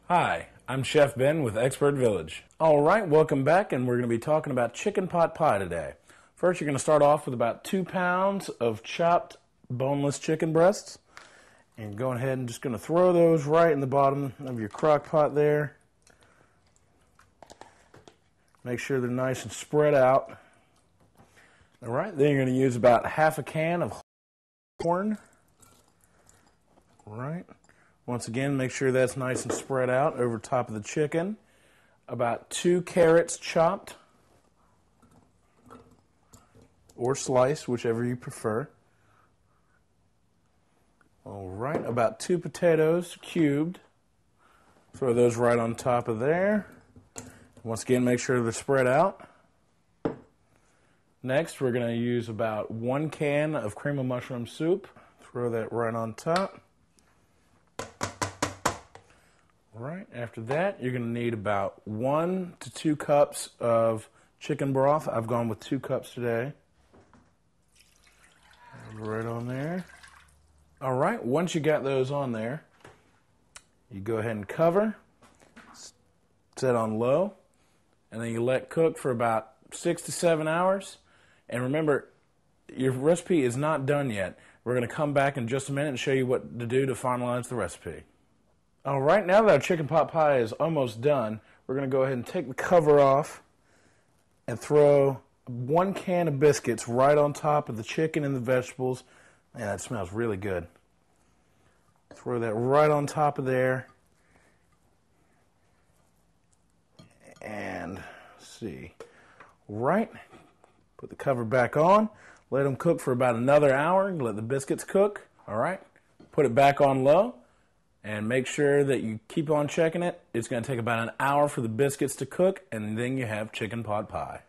Hi, I'm Chef Ben with Expert Village. All right, welcome back, and we're going to be talking about chicken pot pie today. First, you're going to start off with about 2 pounds of chopped boneless chicken breasts. And go ahead and just going to throw those right in the bottom of your crock pot there. Make sure they're nice and spread out. All right, then you're going to use about half a can of corn. All right. Once again, make sure that's nice and spread out over top of the chicken. About 2 carrots chopped or sliced, whichever you prefer. All right, about 2 potatoes cubed. Throw those right on top of there. Once again, make sure they're spread out. Next, we're going to use about 1 can of cream of mushroom soup. Throw that right on top. All right, after that, you're going to need about 1 to 2 cups of chicken broth. I've gone with 2 cups today. Right on there. All right, once you got those on there, you go ahead and cover, set on low, and then you let cook for about 6 to 7 hours. And remember, your recipe is not done yet. We're going to come back in just a minute and show you what to do to finalize the recipe. All right, now that our chicken pot pie is almost done, we're going to go ahead and take the cover off and throw 1 can of biscuits right on top of the chicken and the vegetables. Man, that smells really good. Throw that right on top of there. And let's see. Right. Put the cover back on. Let them cook for about another hour. Let the biscuits cook. All right. Put it back on low. And make sure that you keep on checking it. It's going to take about an hour for the biscuits to cook, and then you have chicken pot pie.